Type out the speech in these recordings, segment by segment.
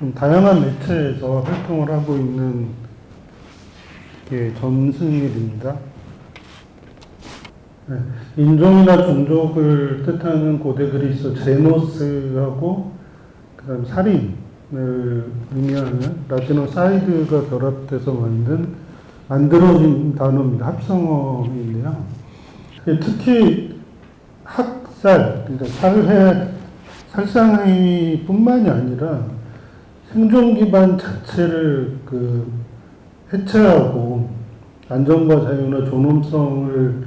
좀 다양한 매체에서 활동을 하고 있는 게 전승일입니다. 네. 인종이나 종족을 뜻하는 고대 그리스 제노스하고 그다음 살인을 의미하는 라틴어 사이드가 결합돼서 만들어진 단어입니다. 합성어인데요. 특히 학살, 그러니까 살상행위뿐만이 아니라 생존 기반 자체를 해체하고 안전과 자유나 존엄성을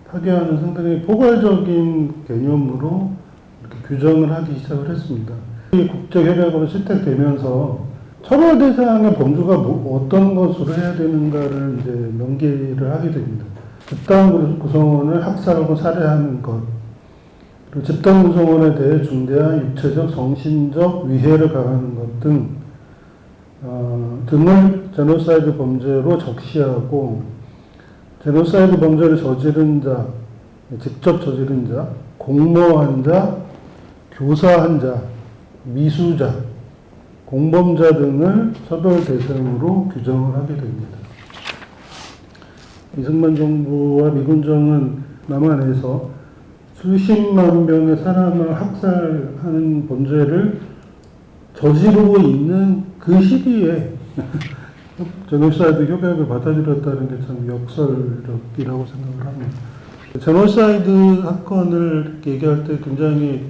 파괴하는 상당히 포괄적인 개념으로 이렇게 규정을 하기 시작을 했습니다. 이 국제협약으로 채택되면서 처벌 대상의 범주가 어떤 것으로 해야 되는가를 이제 명기를 하게 됩니다. 집단 구성원을 학살하고 살해하는 것, 그리고 집단 구성원에 대해 중대한 육체적, 정신적 위해를 가하는 것 등을 제노사이드 범죄로 적시하고, 제노사이드 범죄를 저지른 자, 직접 저지른 자, 공모한 자, 교사한 자, 미수자, 공범자 등을 처벌 대상으로 규정을 하게 됩니다. 이승만 정부와 미군정은 남한에서 수십만 명의 사람을 학살하는 범죄를 저지르고 있는 그 시기에 제노사이드 협약을 받아들였다는 게 참 역설적이라고 생각을 합니다. 제노사이드 사건을 얘기할 때 굉장히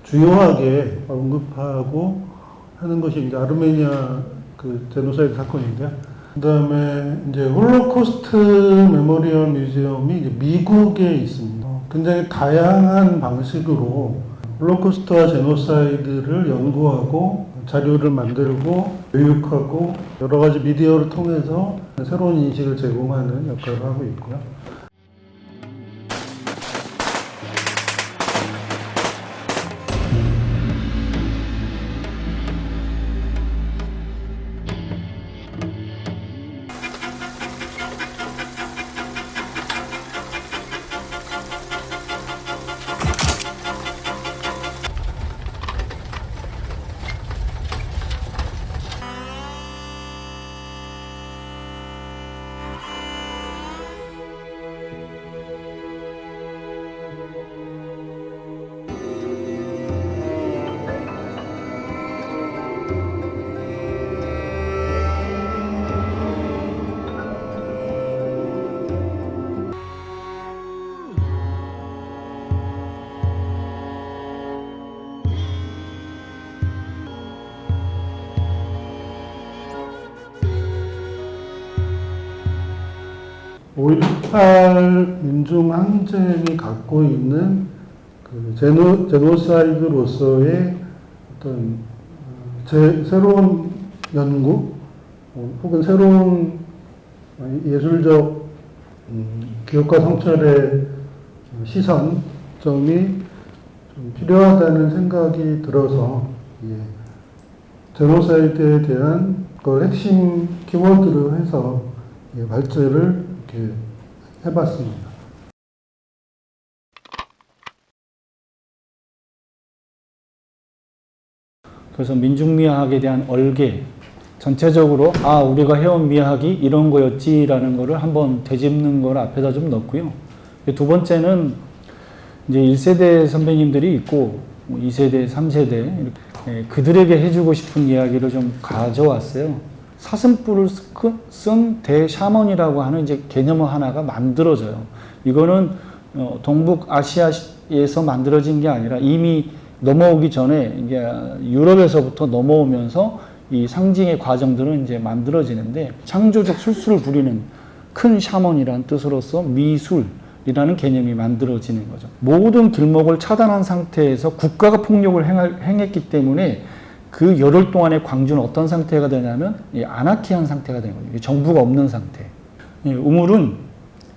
주요하게 언급하고 하는 것이 이제 아르메니아 제노사이드 사건인데요. 그 다음에 이제 홀로코스트 메모리얼 뮤지엄이 이제 미국에 있습니다. 굉장히 다양한 방식으로 홀로코스트와 제노사이드를 연구하고 자료를 만들고 교육하고 여러 가지 미디어를 통해서 새로운 인식을 제공하는 역할을 하고 있고요. (5.18) 민중항쟁이 갖고 있는 제노사이드로서의 어떤 새로운 연구 혹은 새로운 예술적 기억과 성찰의 시선점이 좀 필요하다는 생각이 들어서 제노사이드에 대한 걸 핵심 키워드로 해서 발제를 이렇게 해봤습니다. 그래서 민중미화학에 대한 얼개, 전체적으로 우리가 해온 미학이 이런 거였지라는 거를 한번 되짚는 걸 앞에다 좀 넣고요. 두 번째는 이제 1세대 선배님들이 있고 2세대, 3세대 그들에게 해주고 싶은 이야기를 좀 가져왔어요. 사슴뿔을 쓴 대샤먼이라고 하는 이제 개념 하나가 만들어져요. 이거는 동북아시아에서 만들어진 게 아니라 이미 넘어오기 전에 이게 유럽에서부터 넘어오면서 이 상징의 과정들은 이제 만들어지는데, 창조적 술수를 부리는 큰 샤먼이라는 뜻으로서 미술이라는 개념이 만들어지는 거죠. 모든 길목을 차단한 상태에서 국가가 폭력을 행했기 때문에 그 열흘 동안의 광주는 어떤 상태가 되냐면 아나키한 상태가 되는 거죠. 정부가 없는 상태. 우물은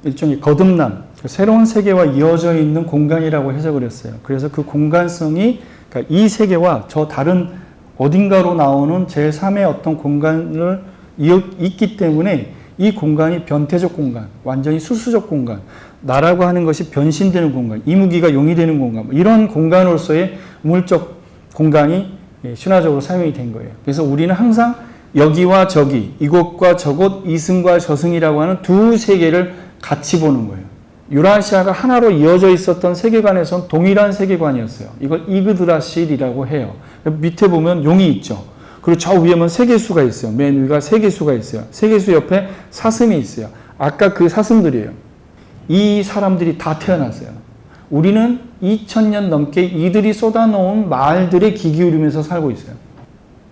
일종의 거듭남, 새로운 세계와 이어져 있는 공간이라고 해석을 했어요. 그래서 그 공간성이 그러니까 이 세계와 저 다른 어딘가로 나오는 제3의 어떤 공간을 있기 때문에 이 공간이 변태적 공간, 완전히 수수적 공간, 나라고 하는 것이 변신되는 공간, 이무기가 용이 되는 공간, 이런 공간으로서의 우물적 공간이 신화적으로 사용이 된 거예요. 그래서 우리는 항상 여기와 저기, 이곳과 저곳, 이승과 저승이라고 하는 두 세계를 같이 보는 거예요. 유라시아가 하나로 이어져 있었던 세계관에선 동일한 세계관이었어요. 이걸 이그드라실이라고 해요. 밑에 보면 용이 있죠. 그리고 저 위에는 세계수가 있어요. 맨 위가 세계수가 있어요. 세계수 옆에 사슴이 있어요. 아까 그 사슴들이에요. 이 사람들이 다 태어났어요. 우리는 2000년 넘게 이들이 쏟아놓은 말들에 귀 기울이면서 살고 있어요.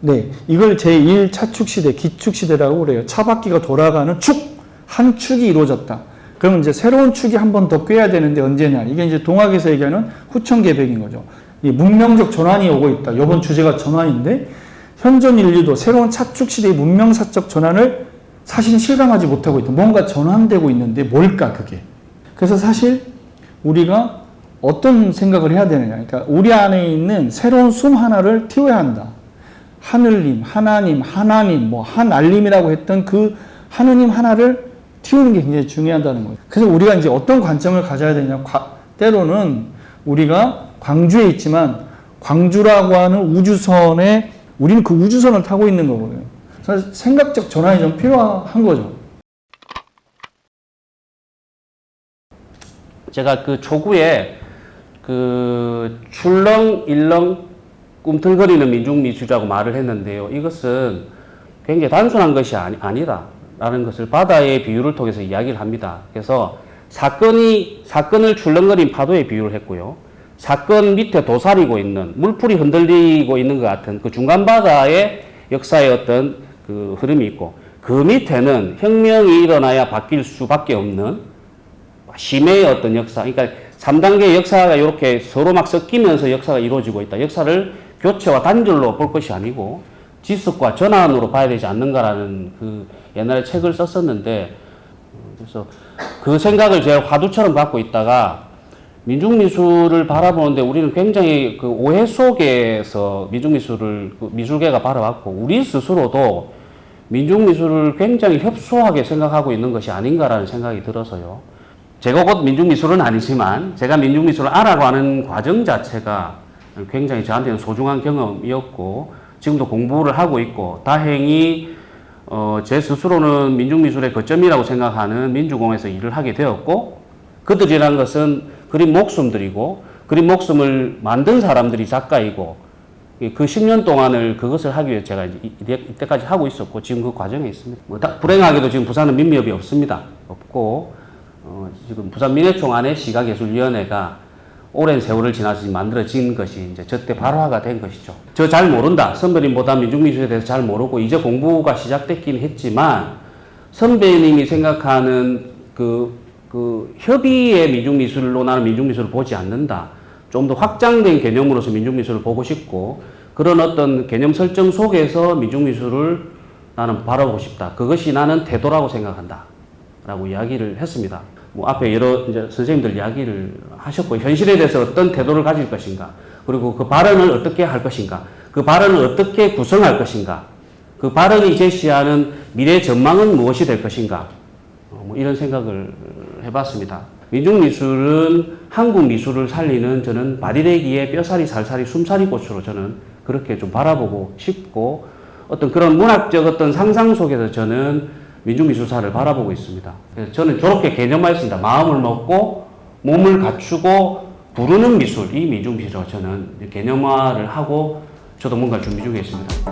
네, 이걸 제1 차축시대, 기축시대라고 그래요. 차바퀴가 돌아가는 축! 한 축이 이루어졌다. 그러면 이제 새로운 축이 한 번 더 꿰야 되는데 언제냐. 이게 이제 동학에서 얘기하는 후천개백인 거죠. 이 문명적 전환이 오고 있다. 이번 주제가 전환인데, 현존 인류도 새로운 차축시대의 문명사적 전환을 사실 실감하지 못하고 있다. 뭔가 전환되고 있는데 뭘까, 그게. 그래서 사실 우리가 어떤 생각을 해야 되느냐. 그러니까 우리 안에 있는 새로운 숨 하나를 틔워야 한다. 하늘님, 하나님, 뭐 한알림이라고 했던 그 하느님 하나를 틔우는 게 굉장히 중요하다는 거예요. 그래서 우리가 이제 어떤 관점을 가져야 되냐. 때로는 우리가 광주에 있지만 광주라고 하는 우주선에 우리는 그 우주선을 타고 있는 거거든요. 그래서 생각적 전환이 좀 필요한 거죠. 제가 그 초구에 그 출렁, 일렁, 꿈틀거리는 민중미술이라고 말을 했는데요. 이것은 굉장히 단순한 것이 아니다라는 것을 바다의 비유를 통해서 이야기를 합니다. 그래서 사건을 출렁거린 파도에 비유를 했고요. 사건 밑에 도사리고 있는, 물풀이 흔들리고 있는 것 같은 그 중간 바다의 역사의 어떤 그 흐름이 있고, 그 밑에는 혁명이 일어나야 바뀔 수밖에 없는 심해의 어떤 역사, 그러니까 3단계의 역사가 이렇게 서로 막 섞이면서 역사가 이루어지고 있다. 역사를 교체와 단절로 볼 것이 아니고 지속과 전환으로 봐야 되지 않는가라는 그 옛날에 책을 썼었는데, 그래서 그 생각을 제가 화두처럼 갖고 있다가 민중미술을 바라보는데 우리는 굉장히 그 오해 속에서 민중미술을, 그 미술계가 바라봤고, 우리 스스로도 민중미술을 굉장히 협소하게 생각하고 있는 것이 아닌가라는 생각이 들어서요. 제가 곧 민중미술은 아니지만 제가 민중미술을 알아가는 과정 자체가 굉장히 저한테는 소중한 경험이었고, 지금도 공부를 하고 있고, 다행히 제 스스로는 민중미술의 거점이라고 생각하는 민주공에서 일을 하게 되었고, 그들이란 것은 그림 목숨들이고, 그림 목숨을 만든 사람들이 작가이고, 그 10년 동안을 그것을 하기 위해 제가 이때까지 하고 있었고, 지금 그 과정에 있습니다. 불행하게도 지금 부산은 민미업이 없습니다. 없고, 지금 부산민예총 안에 시각예술위원회가 오랜 세월을 지나서 만들어진 것이 이제 저때 발화가 된 것이죠. 저 잘 모른다. 선배님보다 민중미술에 대해서 잘 모르고 이제 공부가 시작됐긴 했지만, 선배님이 생각하는 그 협의의 민중미술로 나는 민중미술을 보지 않는다. 좀 더 확장된 개념으로서 민중미술을 보고 싶고, 그런 어떤 개념 설정 속에서 민중미술을 나는 바라보고 싶다. 그것이 나는 태도라고 생각한다. 라고 이야기를 했습니다. 뭐 앞에 여러 이제 선생님들 이야기를 하셨고, 현실에 대해서 어떤 태도를 가질 것인가, 그리고 그 발언을 어떻게 할 것인가, 그 발언을 어떻게 구성할 것인가, 그 발언이 제시하는 미래 전망은 무엇이 될 것인가, 뭐 이런 생각을 해봤습니다. 민중미술은 한국 미술을 살리는, 저는 바디대기의 뼈살이 살살이 숨살이 꽃으로 저는 그렇게 좀 바라보고 싶고, 어떤 그런 문학적 어떤 상상 속에서 저는 민중미술사를 바라보고 있습니다. 그래서 저는 저렇게 개념화했습니다. 마음을 먹고 몸을 갖추고 부르는 미술, 이 민중미술로 저는 개념화를 하고 저도 뭔가 준비 중에 있습니다.